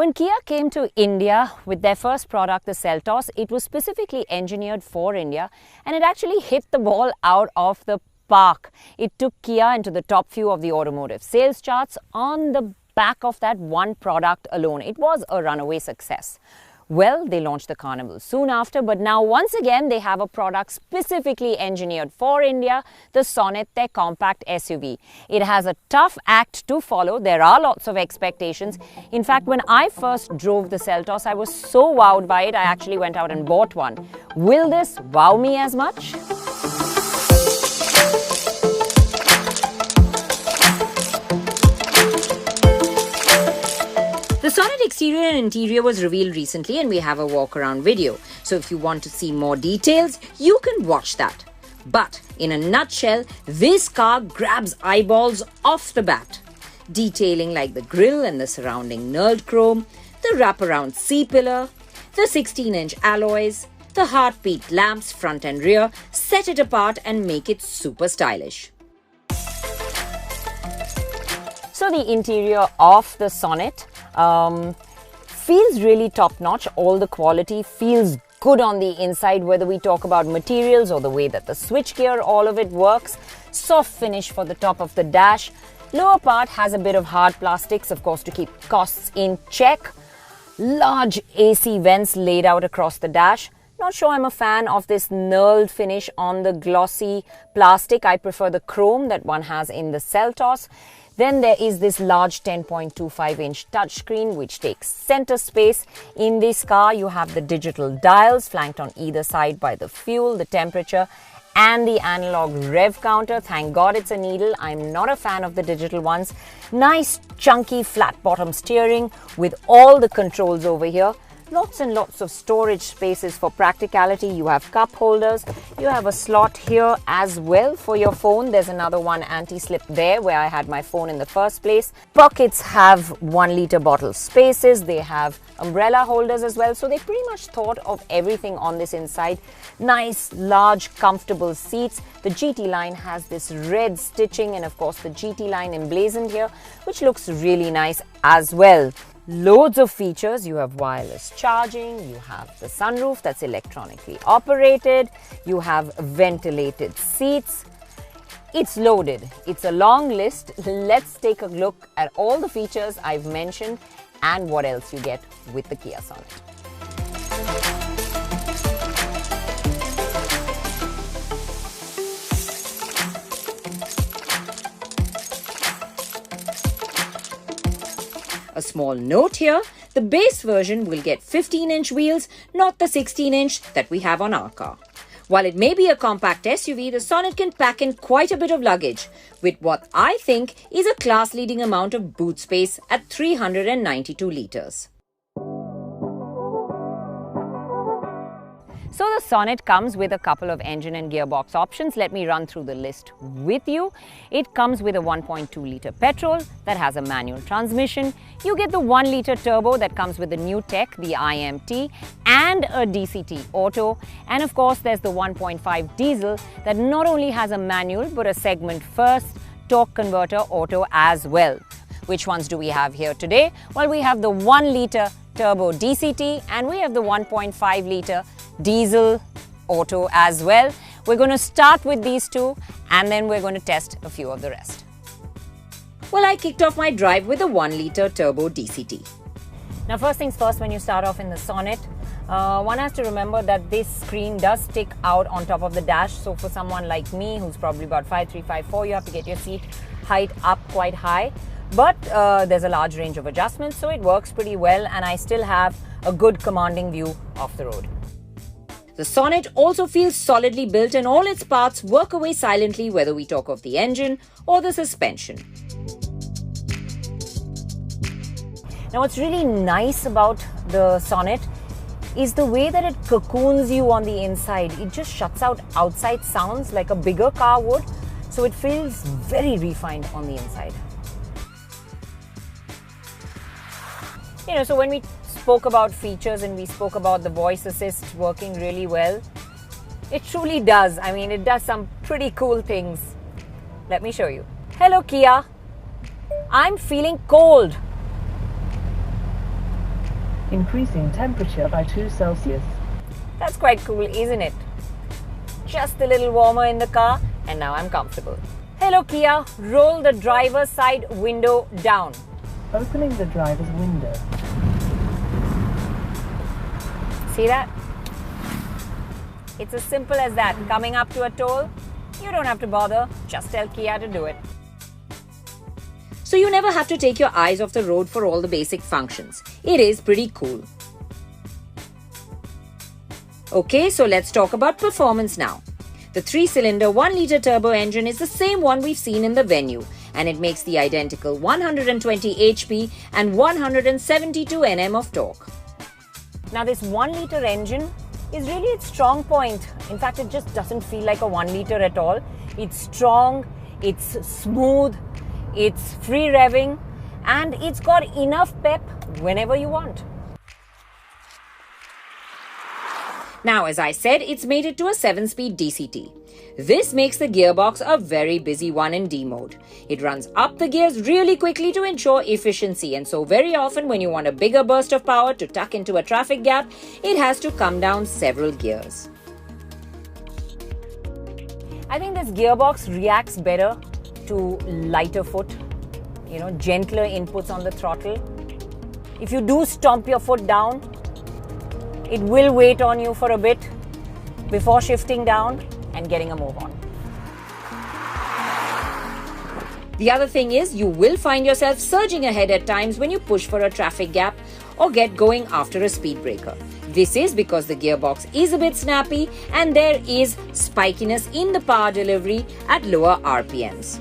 When Kia came to India with their first product, the Seltos, it was specifically engineered for India and it actually hit the ball out of the park. It took Kia into the top few of the automotive sales charts on the back of that one product alone. It was a runaway success. Well, they launched the Carnival soon after, but now once again they have a product specifically engineered for India, the Sonet, their compact SUV. It has a tough act to follow. There are lots of expectations. In fact, when I first drove the Seltos, I was so wowed by it, I actually went out and bought one. Will this wow me as much? The Sonet exterior and interior was revealed recently and we have a walk around video. So if you want to see more details, you can watch that. But in a nutshell, this car grabs eyeballs off the bat. Detailing like the grille and the surrounding knurled chrome, the wraparound C-pillar, the 16-inch alloys, the heartbeat lamps front and rear set it apart and make it super stylish. So the interior of the Sonet feels really top-notch. All the quality feels good on the inside, whether we talk about materials or the way that the switchgear, all of it works. Soft finish for the top of the dash. Lower part has a bit of hard plastics, of course, to keep costs in check. Large AC vents laid out across the dash. Not sure I'm a fan of this knurled finish on the glossy plastic. I prefer the chrome that one has in the Seltos. Then there is this large 10.25-inch touchscreen which takes center space. In this car, you have the digital dials flanked on either side by the fuel, the temperature and the analog rev counter. Thank God it's a needle. I'm not a fan of the digital ones. Nice, chunky, flat bottom steering with all the controls over here. Lots and lots of storage spaces for practicality. You have cup holders. You have a slot here as well for your phone. There's another one anti-slip there where I had my phone in the first place. Pockets have 1 liter bottle spaces. They have umbrella holders as well. So they pretty much thought of everything on this inside. Nice, large, comfortable seats. The GT line has this red stitching and of course the GT line emblazoned here, which looks really nice as well. Loads of features. You have wireless charging, you have the sunroof that's electronically operated, you have ventilated seats. It's loaded. It's a long list. Let's take a look at all the features I've mentioned and what else you get with the Kia Sonet. A small note here, the base version will get 15-inch wheels, not the 16-inch that we have on our car. While it may be a compact SUV, the Sonet can pack in quite a bit of luggage, with what I think is a class-leading amount of boot space at 392 litres. So the Sonet comes with a couple of engine and gearbox options. Let me run through the list with you. It comes with a 1.2 litre petrol that has a manual transmission. You get the 1 litre turbo that comes with the new tech, the iMT, and a DCT auto. And of course, there's the 1.5 diesel that not only has a manual but a segment first torque converter auto as well. Which ones do we have here today? Well, we have the 1 litre Turbo-DCT and we have the 1.5 litre diesel auto as well. We're going to start with these two and then we're going to test a few of the rest. Well, I kicked off my drive with a 1 litre Turbo-DCT. Now, first things first, when you start off in the Sonet, one has to remember that this screen does stick out on top of the dash. So for someone like me who's probably about 5'3", 5'4", you have to get your seat height up quite high. But there's a large range of adjustments, so it works pretty well and I still have a good commanding view of the road. The Sonet also feels solidly built and all its parts work away silently, whether we talk of the engine or the suspension. Now, what's really nice about the Sonet is the way that it cocoons you on the inside. It just shuts out outside sounds like a bigger car would, so it feels very refined on the inside. You know, so when we spoke about features and we spoke about the voice assist working really well, it truly does. I mean, it does some pretty cool things. Let me show you. Hello, Kia. I'm feeling cold. increasing temperature by 2 Celsius. That's quite cool, isn't it? Just a little warmer in the car and now I'm comfortable. Hello Kia, roll the driver's side window down. Opening the driver's window. See that? It's as simple as that. Coming up to a toll, you don't have to bother, just tell Kia to do it. So you never have to take your eyes off the road for all the basic functions. It is pretty cool. Okay, so let's talk about performance now. The 3-cylinder 1-litre turbo engine is the same one we've seen in the Venue, and it makes the identical 120 HP and 172 Nm of torque. Now this 1-litre engine is really its strong point. In fact, it just doesn't feel like a 1-litre at all. It's strong, it's smooth, it's free revving, and it's got enough pep whenever you want. Now, as I said, it's made it to a 7-speed DCT. This makes the gearbox a very busy one in D mode. It runs up the gears really quickly to ensure efficiency, and so very often when you want a bigger burst of power to tuck into a traffic gap, it has to come down several gears. I think this gearbox reacts better to lighter foot, gentler inputs on the throttle. If you do stomp your foot down, it will wait on you for a bit before shifting down and getting a move on. The other thing is, you will find yourself surging ahead at times when you push for a traffic gap or get going after a speed breaker. This is because the gearbox is a bit snappy and there is spikiness in the power delivery at lower RPMs.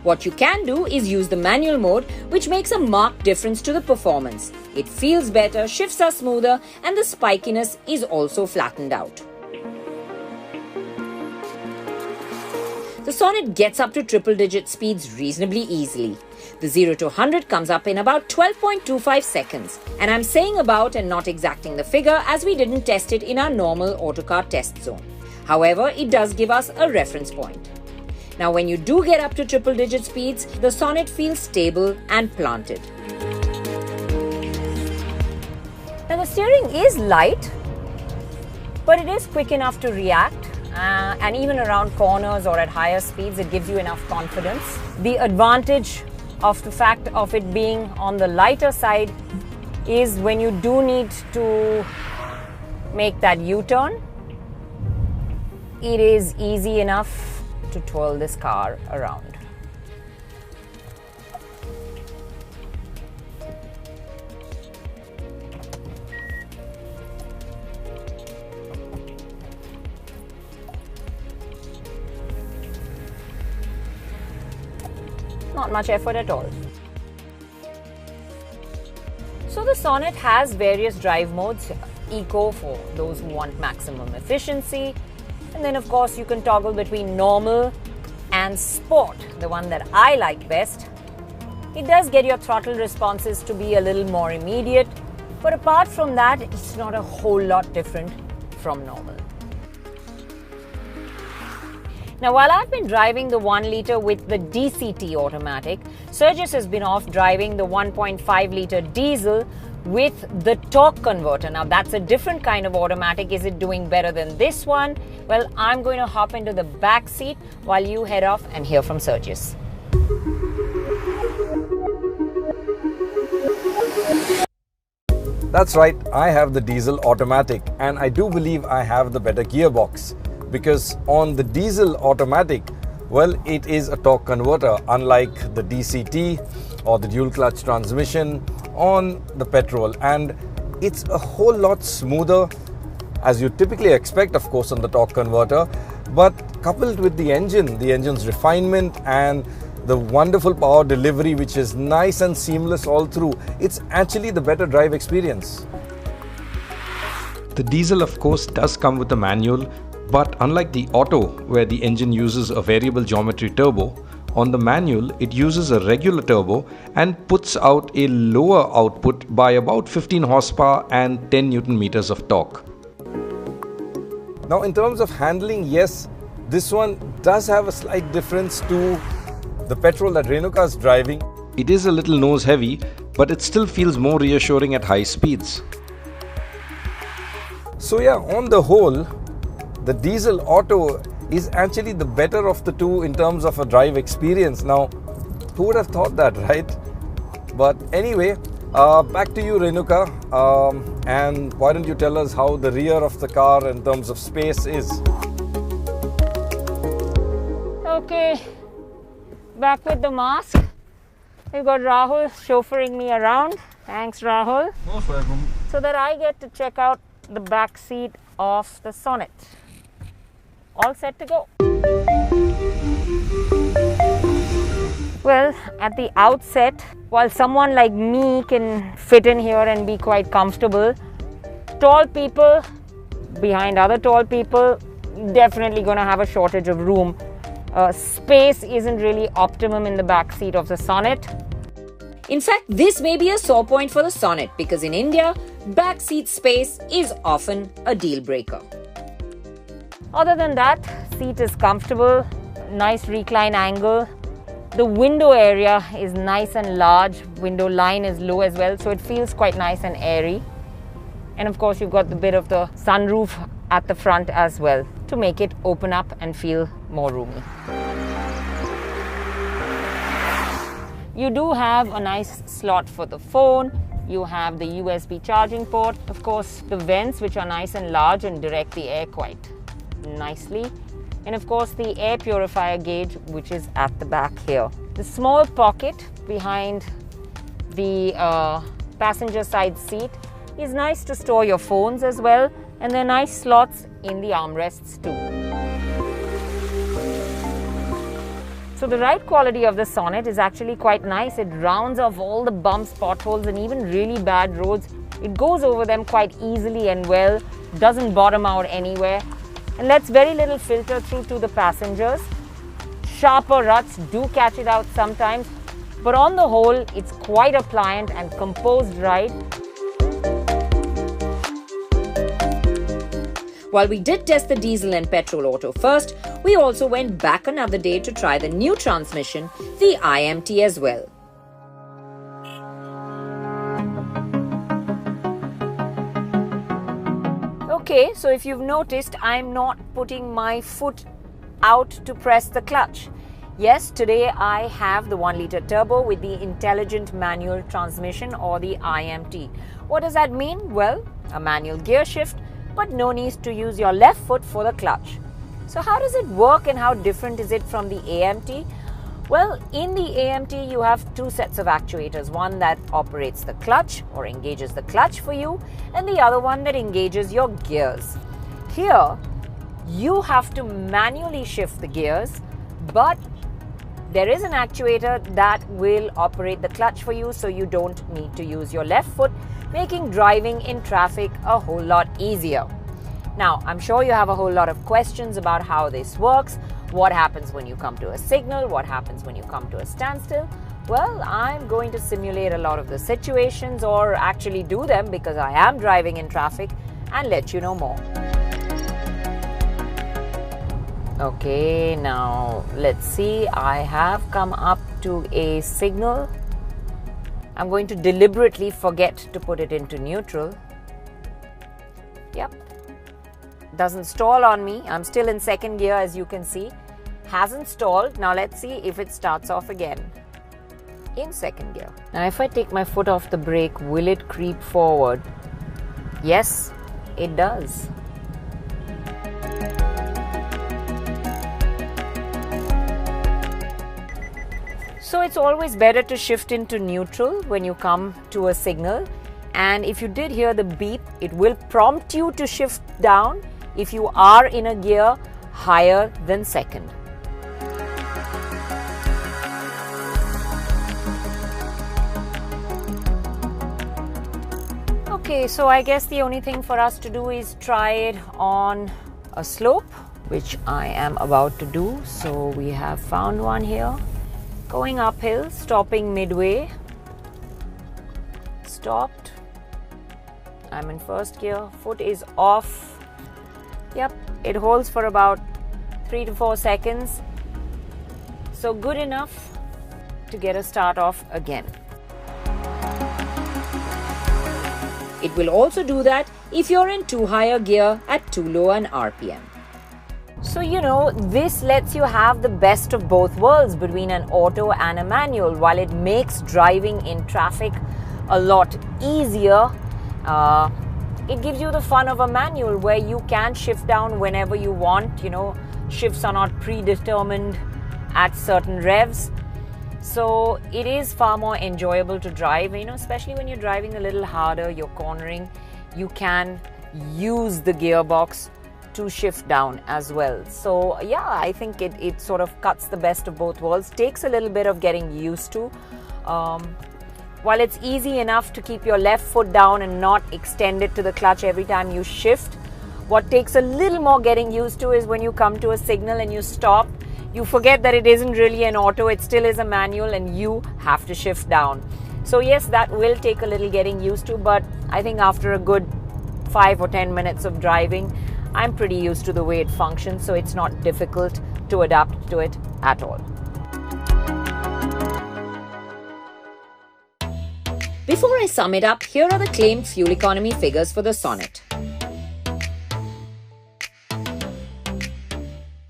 What you can do is use the manual mode, which makes a marked difference to the performance. It feels better, shifts are smoother, and the spikiness is also flattened out. The Sonet gets up to triple-digit speeds reasonably easily. The 0 to 100 comes up in about 12.25 seconds. And I'm saying about and not exacting the figure, as we didn't test it in our normal Autocar test zone. However, it does give us a reference point. Now, when you do get up to triple-digit speeds, the Sonet feels stable and planted. Now, the steering is light, but it is quick enough to react. And even around corners or at higher speeds, it gives you enough confidence. The advantage of the fact of it being on the lighter side is when you do need to make that U-turn, it is easy enough to twirl this car around. Not much effort at all. So the Sonet has various drive modes. Eco for those who want maximum efficiency. And then of course you can toggle between normal and sport, the one that I like best. It does get your throttle responses to be a little more immediate, but apart from that, it's not a whole lot different from normal. Now, while I've been driving the 1-litre with the DCT automatic, Sergis has been off driving the 1.5-litre diesel with the torque converter. Now, that's a different kind of automatic. Is it doing better than this one? Well, I'm going to hop into the back seat while you head off and hear from Sergis. That's right, I have the diesel automatic, and I do believe I have the better gearbox. Because on the diesel automatic, well, it is a torque converter, unlike the DCT or the dual clutch transmission on the petrol, and it's a whole lot smoother, as you typically expect, of course, on the torque converter. But coupled with the engine's refinement and the wonderful power delivery, which is nice and seamless all through, it's actually the better drive experience. The diesel, of course, does come with a manual. But unlike the auto, where the engine uses a variable geometry turbo, on the manual it uses a regular turbo and puts out a lower output by about 15 horsepower and 10 Newton meters of torque. Now, in terms of handling, yes, this one does have a slight difference to the petrol that Renuka is driving. It is a little nose heavy, but it still feels more reassuring at high speeds. So yeah, on the whole, the diesel auto is actually the better of the two in terms of a drive experience. Now, who would have thought that, right? But anyway, back to you, Renuka, and why don't you tell us how the rear of the car in terms of space is? Okay, back with the mask. We've got Rahul chauffeuring me around. Thanks, Rahul. Most welcome. So that I get to check out the back seat of the Sonet. All set to go. Well, at the outset, while someone like me can fit in here and be quite comfortable, tall people behind other tall people definitely going to have a shortage of room. Space isn't really optimum in the back seat of the Sonet. In fact, this may be a sore point for the Sonet because in India, back seat space is often a deal breaker. Other than that, seat is comfortable, nice recline angle. The window area is nice and large, window line is low as well, so it feels quite nice and airy. And of course, you've got the bit of the sunroof at the front as well to make it open up and feel more roomy. You do have a nice slot for the phone. You have the USB charging port. Of course, the vents, which are nice and large and direct the air quite nicely. And of course, the air purifier gauge, which is at the back here. The small pocket behind the passenger side seat is nice to store your phones as well. And there are nice slots in the armrests too. So the ride quality of the Sonet is actually quite nice. It rounds off all the bumps, potholes and even really bad roads. It goes over them quite easily and well, doesn't bottom out anywhere, and lets very little filter through to the passengers. Sharper ruts do catch it out sometimes, but on the whole, it's quite a pliant and composed ride. While we did test the diesel and petrol auto first, we also went back another day to try the new transmission, the iMT as well. Okay, so if you've noticed, I'm not putting my foot out to press the clutch. Yes, today I have the 1-litre turbo with the intelligent manual transmission, or the iMT. What does that mean? Well, a manual gear shift, but no need to use your left foot for the clutch. So how does it work and how different is it from the AMT? Well, in the AMT you have two sets of actuators, one that operates the clutch or engages the clutch for you, and the other one that engages your gears. Here, you have to manually shift the gears, but there is an actuator that will operate the clutch for you, so you don't need to use your left foot, making driving in traffic a whole lot easier. Now, I'm sure you have a whole lot of questions about how this works. What happens when you come to a signal? What happens when you come to a standstill? Well, I'm going to simulate a lot of the situations, or actually do them because I am driving in traffic, and let you know more. Okay, now let's see. I have come up to a signal. I'm going to deliberately forget to put it into neutral. Yep. Doesn't stall on me. I'm still in second gear, as you can see. Hasn't stalled. Now let's see if it starts off again in second gear. Now if I take my foot off the brake, will it creep forward? Yes, it does. So it's always better to shift into neutral when you come to a signal. And if you did hear the beep, it will prompt you to shift down if you are in a gear higher than second. Okay, so I guess the only thing for us to do is try it on a slope, which I am about to do. So we have found one here. Going uphill, stopping midway. Stopped. I'm in first gear. Foot is off. Yep, it holds for about 3 to 4 seconds. So good enough to get a start off again. It will also do that if you're in too high a gear at too low an RPM. So, this lets you have the best of both worlds between an auto and a manual. While it makes driving in traffic a lot easier, it gives you the fun of a manual where you can shift down whenever you want. Shifts are not predetermined at certain revs. So it is far more enjoyable to drive, especially when you're driving a little harder, you're cornering. You can use the gearbox to shift down as well. So yeah, I think it sort of cuts the best of both worlds. Takes a little bit of getting used to. While it's easy enough to keep your left foot down and not extend it to the clutch every time you shift, what takes a little more getting used to is when you come to a signal and you stop, you forget that it isn't really an auto, it still is a manual and you have to shift down. So yes, that will take a little getting used to, but I think after a good 5 or 10 minutes of driving, I'm pretty used to the way it functions, so it's not difficult to adapt to it at all. Before I sum it up, here are the claimed fuel economy figures for the Sonet.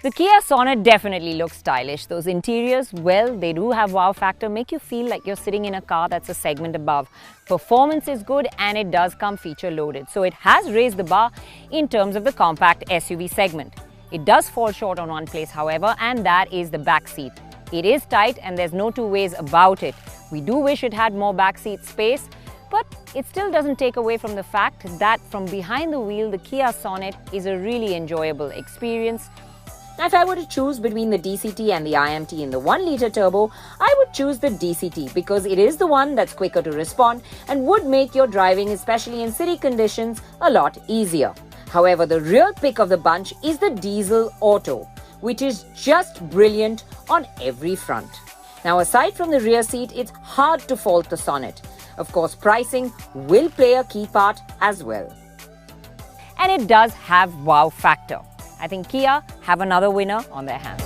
The Kia Sonet definitely looks stylish. Those interiors, well, they do have wow factor, make you feel like you're sitting in a car that's a segment above. Performance is good and it does come feature loaded. So it has raised the bar in terms of the compact SUV segment. It does fall short on one place, however, and that is the back seat. It is tight and there's no two ways about it. We do wish it had more backseat space, but it still doesn't take away from the fact that from behind the wheel, the Kia Sonet is a really enjoyable experience. Now, if I were to choose between the DCT and the iMT in the 1-litre turbo, I would choose the DCT because it is the one that's quicker to respond and would make your driving, especially in city conditions, a lot easier. However, the real pick of the bunch is the diesel auto, which is just brilliant on every front. Now, aside from the rear seat, it's hard to fault the Sonet. Of course, pricing will play a key part as well. And it does have wow factor. I think Kia have another winner on their hands.